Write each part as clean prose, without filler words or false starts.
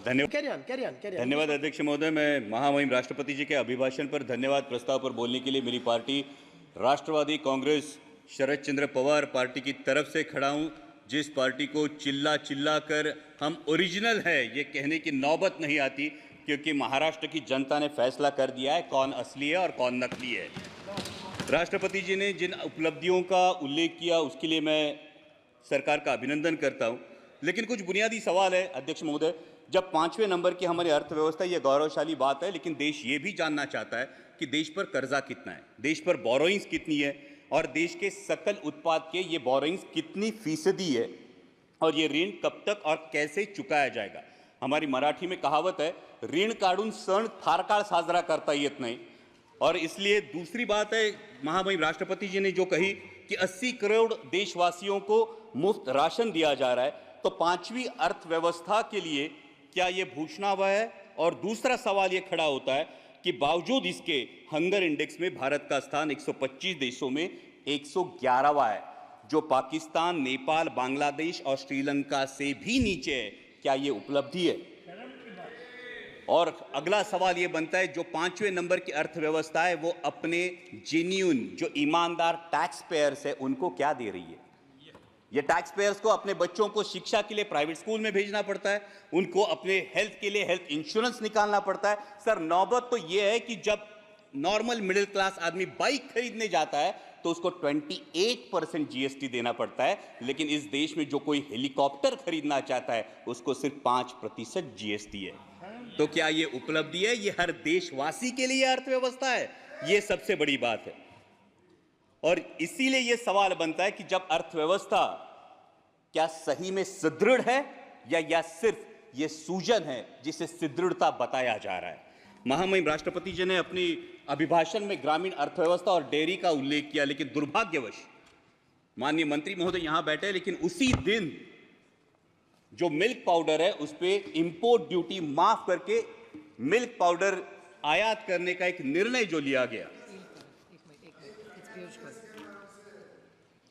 धन्यवाद अध्यक्ष महोदय। मैं महामहिम राष्ट्रपति जी के अभिभाषण पर धन्यवाद प्रस्ताव पर बोलने के लिए मेरी पार्टी राष्ट्रवादी कांग्रेस शरद चंद्र पवार पार्टी की तरफ से खड़ा हूं, जिस पार्टी को चिल्ला चिल्ला कर हम ओरिजिनल है ये कहने की नौबत नहीं आती, क्योंकि महाराष्ट्र की जनता ने फैसला कर दिया है कौन असली है और कौन नकली है। राष्ट्रपति जी ने जिन उपलब्धियों का उल्लेख किया उसके लिए मैं सरकार का अभिनंदन करता हूं, लेकिन कुछ बुनियादी सवाल है अध्यक्ष महोदय। जब 5वें नंबर की हमारी अर्थव्यवस्था, ये गौरवशाली बात है, लेकिन देश ये भी जानना चाहता है कि देश पर कर्जा कितना है, देश पर बोरोइंग्स कितनी है और देश के सकल उत्पाद के ये बोरोइंग्स कितनी फीसदी है और ये ऋण कब तक और कैसे चुकाया जाएगा। हमारी मराठी में कहावत है, ऋण काढून सण फार काळ साजरा करता येत नाही। और इसलिए दूसरी बात है, महामहिम राष्ट्रपति जी ने जो कही कि 80 करोड़ देशवासियों को मुफ्त राशन दिया जा रहा है, तो 5वीं अर्थव्यवस्था के लिए क्या ये भूषणावह है। और दूसरा सवाल ये खड़ा होता है कि बावजूद इसके हंगर इंडेक्स में भारत का स्थान 125 देशों में 111वां है, जो पाकिस्तान, नेपाल, बांग्लादेश और श्रीलंका से भी नीचे है। क्या ये उपलब्धि है? और अगला सवाल ये बनता है, जो 5वें नंबर की अर्थव्यवस्था है वो अपने जेन्युइन जो ईमानदार टैक्स पेयर्स है उनको क्या दे रही है? ये टैक्स पेयर्स को अपने बच्चों को शिक्षा के लिए प्राइवेट स्कूल में भेजना पड़ता है, उनको अपने हेल्थ के लिए हेल्थ इंश्योरेंस निकालना पड़ता है। सर, नौबत तो ये है कि जब नॉर्मल मिडिल क्लास आदमी बाइक खरीदने जाता है तो उसको 28% जीएसटी देना पड़ता है, लेकिन इस देश में जो कोई हेलीकॉप्टर खरीदना चाहता है उसको सिर्फ 5% जीएसटी है। तो क्या ये उपलब्धि है? ये हर देशवासी के लिए अर्थव्यवस्था है? ये सबसे बड़ी बात है। और इसीलिए यह सवाल बनता है कि जब अर्थव्यवस्था क्या सही में सुदृढ़ है या सिर्फ यह सूजन है जिसे सुदृढ़ता बताया जा रहा है। महामहिम राष्ट्रपति जी ने अपनी अभिभाषण में ग्रामीण अर्थव्यवस्था और डेयरी का उल्लेख किया, लेकिन दुर्भाग्यवश माननीय मंत्री महोदय यहां बैठे, लेकिन उसी दिन जो मिल्क पाउडर है उस पर इंपोर्ट ड्यूटी माफ करके मिल्क पाउडर आयात करने का एक निर्णय जो लिया गया।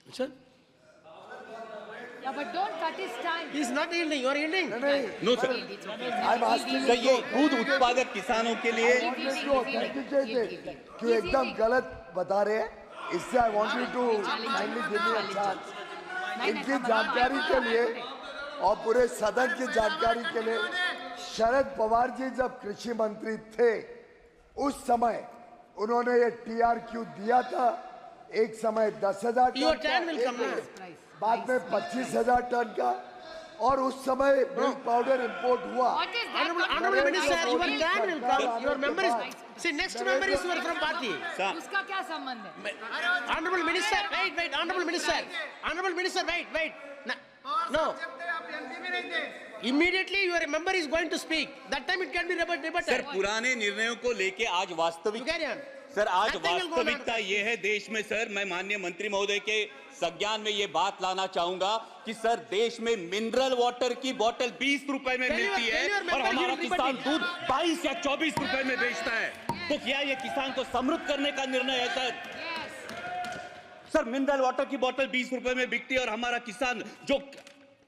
Sir? Yeah, but don't cut his time. He's not yielding. You are yielding. No sir, I'm asking sir ये दूध उत्पादक किसानों के लिए कि एकदम गलत बता रहे हैं, इससे I want you to kindly give me a chance. इनकी जानकारी के लिए और पूरे सदन की जानकारी के लिए, शरद पवार जी जब कृषि मंत्री थे उस समय उन्होंने ये TRQ दिया था। एक समय 10,000 Your turn time will come का, now. बाद में 25,000 टन का, और उस समय मिल्क पाउडर इंपोर्ट हुआ। What is that? Honorable Minister, your time will come. Your member is. See, next member is from party. उसका क्या संबंध है? Honorable Minister, wait. Honorable Minister, wait. No. Immediately your member is going to speak. That time it can be rebutted. Sir, पुराने निर्णयों को लेके आज वास्तविक, You carry on. सर आज Nothing will go वास्तविकता wrong. ये है देश में। सर, मैं माननीय मंत्री महोदय के संज्ञान में ये बात लाना चाहूंगा कि सर, देश में मिनरल वाटर की बोतल 20 रुपए में मिलती है और हमारा किसान दूध 22 या 24 रुपए में बेचता है। तो क्या ये किसान को समृद्ध करने का निर्णय है? सर, मिनरल वाटर की बोतल 20 रुपए में बिकती है और हमारा किसान जो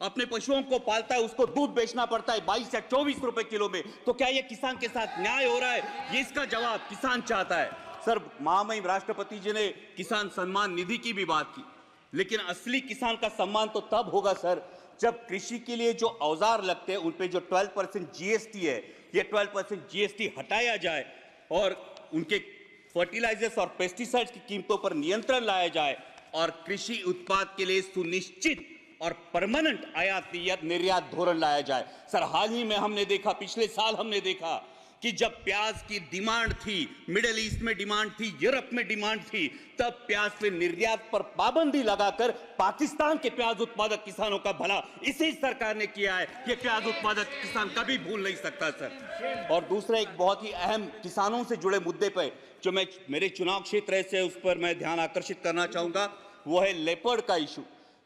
अपने पशुओं को पालता है उसको दूध बेचना पड़ता है 22 या 24 रुपए किलो में। तो क्या ये किसान के साथ न्याय हो रहा है? ये इसका जवाब किसान चाहता है। सर, महामहिम राष्ट्रपति जी ने किसान सम्मान निधि की भी बात की, लेकिन असली किसान का सम्मान तो तब होगा सर जब कृषि के लिए जो औजार लगते हैं उन पे जो 12% जीएसटी है, ये 12% जीएसटी हटाया जाए और उनके फर्टिलाइजर्स और पेस्टिसाइड्स की कीमतों पर नियंत्रण लाया जाए और कृषि उत्पाद के लिए सुनिश्चित और परमानेंट आयात निर्यात धोरण लाया जाए। सर, हाल ही में हमने देखा, पिछले साल हमने देखा कि जब प्याज की डिमांड थी, मिडिल ईस्ट में डिमांड थी, यूरोप में डिमांड थी, तब प्याज पे निर्यात पर पाबंदी लगाकर पाकिस्तान के प्याज उत्पादक किसानों का भला इसी सरकार ने किया है। ये प्याज उत्पादक किसान कभी भूल नहीं सकता सर। और दूसरा एक बहुत ही अहम किसानों से जुड़े मुद्दे पर जो मैं मेरे चुनाव क्षेत्र से उस पर मैं ध्यान आकर्षित करना चाहूंगा, वो है लेपर्ड का इशू।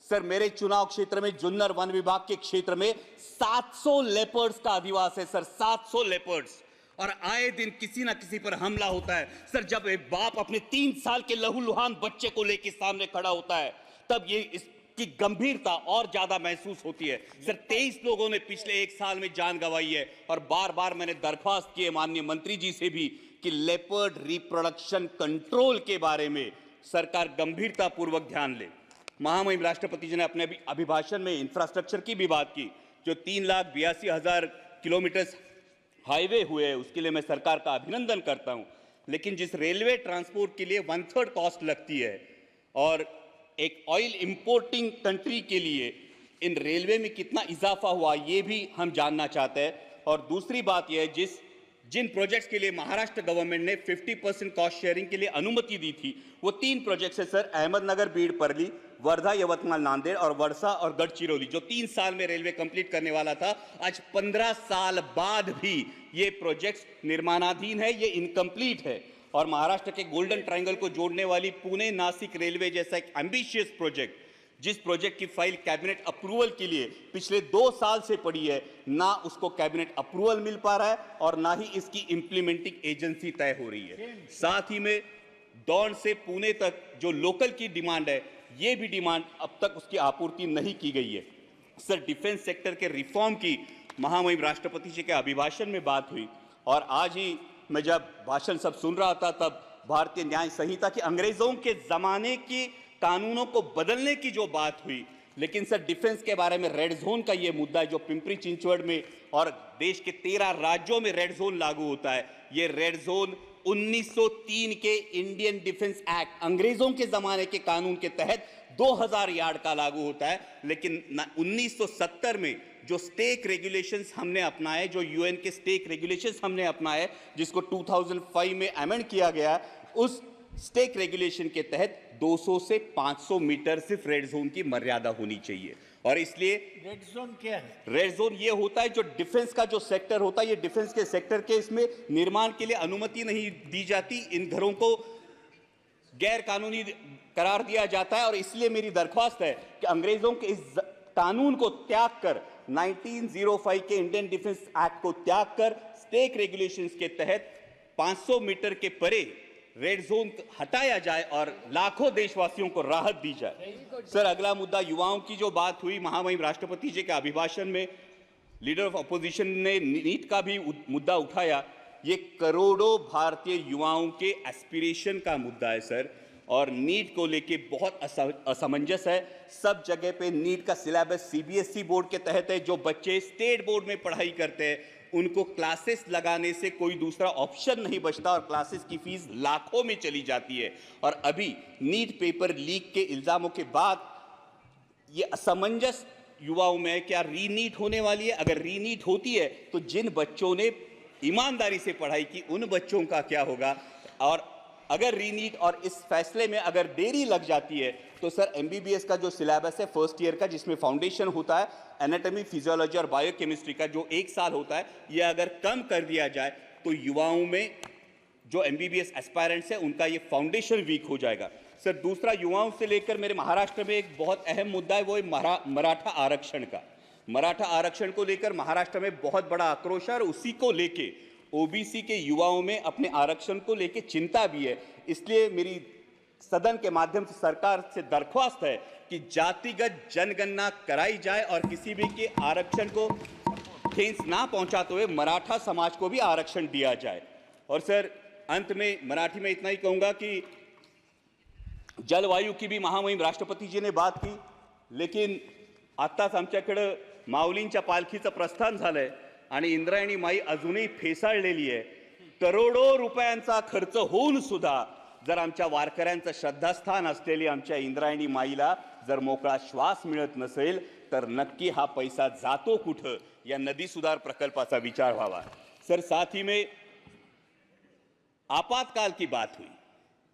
सर, मेरे चुनाव क्षेत्र में जुन्नर वन विभाग के क्षेत्र में 700 लेपर्ड्स का अधिवास है सर, 700 लेपर्ड्स, और आए दिन किसी ना किसी पर हमला होता है। सर, जब एक बाप अपने 3 साल के लहूलुहान बच्चे को लेकर सामने खड़ा होता है तब ये इस की गंभीरता और ज्यादा महसूस होती है। सर 23 लोगों ने पिछले 1 साल में जान गंवाई है और बार बार मैंने दरख्वास्त की है माननीय मंत्री जी से भी कि लेपर्ड रिप्रोडक्शन कंट्रोल के बारे में सरकार गंभीरता पूर्वक ध्यान ले। महामहिम राष्ट्रपति जी ने अपने अभिभाषण में इंफ्रास्ट्रक्चर की भी बात की। जो 3,82,000 किलोमीटर हाईवे हुए हैं उसके लिए मैं सरकार का अभिनंदन करता हूं, लेकिन जिस रेलवे ट्रांसपोर्ट के लिए 1/3 कॉस्ट लगती है और एक ऑयल इंपोर्टिंग कंट्री के लिए इन रेलवे में कितना इजाफा हुआ ये भी हम जानना चाहते हैं। और दूसरी बात यह है जिन प्रोजेक्ट्स के लिए महाराष्ट्र गवर्नमेंट ने 50% कॉस्ट शेयरिंग के लिए अनुमति दी थी वो 3 प्रोजेक्ट्स है सर, अहमदनगर बीड परली, वर्धा यवतमाल नांदेड़ और वर्षा और गढ़चिरौली, जो 3 साल में रेलवे कंप्लीट करने वाला था। आज 15 साल बाद भी ये प्रोजेक्ट्स निर्माणाधीन है, ये इनकम्प्लीट है। और महाराष्ट्र के गोल्डन ट्रायंगल को जोड़ने वाली पुणे नासिक रेलवे जैसा एक एम्बिशियस प्रोजेक्ट, जिस प्रोजेक्ट की फाइल कैबिनेट अप्रूवल के लिए पिछले 2 साल से पड़ी है, ना उसको कैबिनेट अप्रूवल मिल पा रहा है और ना ही इसकी इंप्लीमेंटिंग एजेंसी तय हो रही है। साथ ही में दौंड से पुणे तक जो लोकल की डिमांड है, ये भी डिमांड अब तक उसकी आपूर्ति नहीं की गई है। सर डिफेंस सेक्टर के रिफॉर्म की महामहिम राष्ट्रपति जी के अभिभाषण में बात हुई और आज ही मैं जब भाषण सब सुन रहा था तब भारतीय न्याय संहिता के अंग्रेजों के जमाने की कानूनों को बदलने की जो बात हुई, लेकिन सर डिफेंस के बारे में रेड जोन का ये मुद्दा है जो पिंपरी चिंचवड़ में और देश के 13 राज्यों में रेड जोन लागू होता है। ये रेड जोन 1903 के इंडियन डिफेंस एक्ट, अंग्रेजों के जमाने के कानून के तहत 2000 यार्ड का लागू होता है, लेकिन 1970 में जो स्टेक रेगुलेशंस हमने अपनाए, जो यूएन के स्टेक रेगुलेशंस हमने अपनाए, जिसको 2005 में अमेंड किया गया, उस स्टेक रेगुलेशन के तहत 200 से 500 मीटर सिर्फ रेड जोन की मर्यादा होनी चाहिए। और इसलिए रेड जोन क्या है? रेड जोन ये होता है जो डिफेंस का जो सेक्टर होता है, ये डिफेंस के सेक्टर के इसमें निर्माण के लिए अनुमति नहीं दी जाती, इन घरों को गैर कानूनी करार दिया जाता है। और इसलिए मेरी दरख्वास्त है कि अंग्रेजों के इस कानून को त्याग कर 1905 के इंडियन डिफेंस एक्ट को त्याग कर स्टेक रेगुलेशंस के तहत 500 मीटर के परे रेड जोन हटाया जाए और लाखों देशवासियों को राहत दी जाए। सर अगला मुद्दा युवाओं की जो बात हुई महामहिम राष्ट्रपति जी के अभिभाषण में, लीडर ऑफ अपोजिशन ने नीट का भी मुद्दा उठाया। ये करोड़ों भारतीय युवाओं के एस्पिरेशन का मुद्दा है सर, और नीट को लेके बहुत असमंजस है। सब जगह पे नीट का सिलेबस सीबीएसई बोर्ड के तहत है। जो बच्चे स्टेट बोर्ड में पढ़ाई करते हैं उनको क्लासेस लगाने से कोई दूसरा ऑप्शन नहीं बचता और क्लासेस की फीस लाखों में चली जाती है। और अभी नीट पेपर लीक के इल्जामों के बाद ये असमंजस युवाओं में क्या रीनीट होने वाली है? अगर रीनीट होती है तो जिन बच्चों ने ईमानदारी से पढ़ाई की उन बच्चों का क्या होगा? और अगर रीनीट और इस फैसले में अगर देरी लग जाती है तो सर एमबीबीएस का जो सिलेबस है फर्स्ट ईयर का, जिसमें फाउंडेशन होता है एनाटॉमी, फिजियोलॉजी और बायोकेमिस्ट्री का, जो 1 साल होता है, ये अगर कम कर दिया जाए तो युवाओं में जो एमबीबीएस एस्पायरेंट्स है उनका ये फाउंडेशन वीक हो जाएगा। सर दूसरा युवाओं से लेकर मेरे महाराष्ट्र में एक बहुत अहम मुद्दा है, वो है मराठा आरक्षण का। मराठा आरक्षण को लेकर महाराष्ट्र में बहुत बड़ा आक्रोश है और उसी को लेके ओबीसी के युवाओं में अपने आरक्षण को लेके चिंता भी है। इसलिए मेरी सदन के माध्यम से सरकार से दरख्वास्त है कि जातिगत जनगणना कराई जाए और किसी भी के आरक्षण को ठेस ना पहुंचाते हुए मराठा समाज को भी आरक्षण दिया जाए। और सर अंत में मराठी में इतना ही कहूंगा कि जलवायु की भी महामहिम राष्ट्रपति जी ने बात की, लेकिन आत्ताच आमच्याकडे माऊलींच्या पालखीचं प्रस्थान झालंय आणि इंद्रायणी माई अजूनही फेसाळलेली आहे। करोडो रुपयांचा खर्च होऊन सुद्धा जर आमच्या वारकऱ्यांचं श्रद्धास्थान असलेली आमच्या इंद्रायणी माईला जर मोकळा श्वास मिळत नसेल तर नक्की हा पैसा जातो कुठं, या नदी सुधार प्रकल्पाचा विचार व्हावा। सर साथ ही में आपातकाल की बात हुई,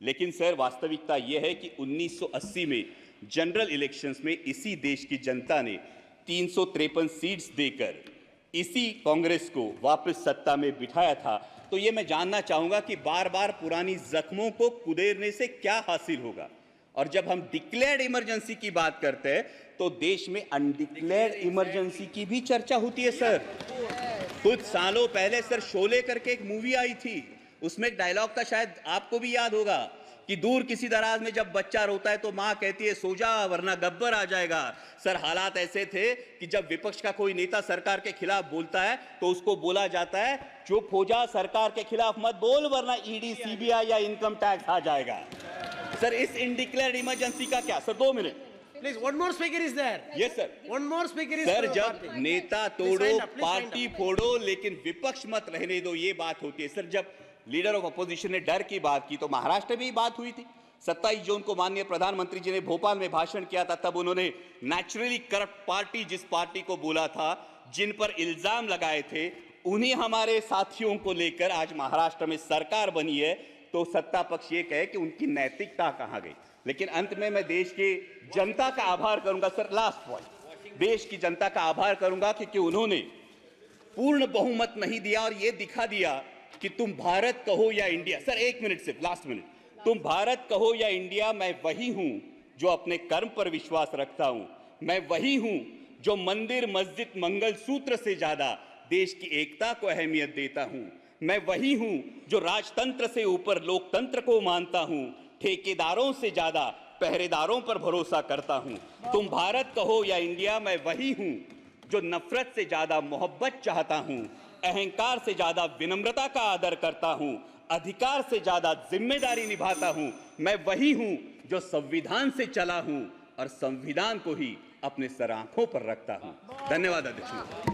लेकिन सर वास्तविकता यह है कि 1980 में जनरल इलेक्शंस में इसी देश की जनता ने 353 सीट्स देकर इसी कांग्रेस को वापस सत्ता में बिठाया था। तो ये मैं जानना चाहूंगा कि बार बार पुरानी जख्मों को कुदेरने से क्या हासिल होगा? और जब हम डिक्लेयर्ड इमरजेंसी की बात करते हैं तो देश में अनडिक्लेयर्ड इमरजेंसी की भी चर्चा होती है सर। कुछ सालों पहले सर शोले करके एक मूवी आई थी, उसमें एक डायलॉग था, शायद आपको भी याद होगा, कि दूर किसी दराज में जब बच्चा रोता है तो मां कहती है सो जा वरना गब्बर आ जाएगा। सर हालात ऐसे थे कि जब विपक्ष का कोई नेता सरकार के खिलाफ बोलता है तो उसको बोला जाता है चुप हो जा, सरकार के खिलाफ मत बोल वरना ईडी सीबीआई या इनकम टैक्स आ जाएगा। सर इस इनडिक्लेयर्ड इमरजेंसी का क्या? Sir 2 minute Please, one more speaker is there. Yes sir. One more speaker is sir for the जब party. नेता Please wind तोड़ो up, please wind party up. फोड़ो लेकिन विपक्ष मत रहने दो, ये बात होती है। सर जब लीडर ऑफ अपोजिशन ने डर की बात की तो महाराष्ट्र में ही बात हुई थी। 27 जून को माननीय प्रधानमंत्री जी ने भोपाल में भाषण किया था, तब उन्होंने नेचुरली करप्ट पार्टी जिस पार्टी को बोला था, जिन पर इल्जाम लगाए थे, उन्हीं हमारे साथियों को लेकर आज महाराष्ट्र में सरकार बनी है। तो सत्ता पक्ष ये कहे कि उनकी नैतिकता कहां गई। लेकिन अंत में मैं देश की जनता का आभार करूंगा। सर लास्ट पॉइंट, देश की जनता का आभार करूंगा क्योंकि उन्होंने पूर्ण बहुमत नहीं दिया और यह दिखा दिया कि तुम भारत कहो या इंडिया। सर 1 मिनट सिर्फ, लास्ट मिनट, तुम भारत कहो या इंडिया, मैं वही हूं जो अपने कर्म पर विश्वास रखता हूं। मैं वही हूं जो मंदिर मस्जिद मंगल सूत्र से ज्यादा देश की एकता को अहमियत देता हूं। मैं वही हूं जो राजतंत्र से ऊपर लोकतंत्र को मानता हूं। ठेकेदारों से ज्यादा पहरेदारों पर भरोसा करता हूं। तुम भारत कहो या इंडिया, मैं वही हूं जो नफरत से ज्यादा मोहब्बत चाहता हूं। अहंकार से ज्यादा विनम्रता का आदर करता हूं। अधिकार से ज्यादा जिम्मेदारी निभाता हूं। मैं वही हूं जो संविधान से चला हूं और संविधान को ही अपने सर आंखों पर रखता हूं। धन्यवाद अध्यक्ष।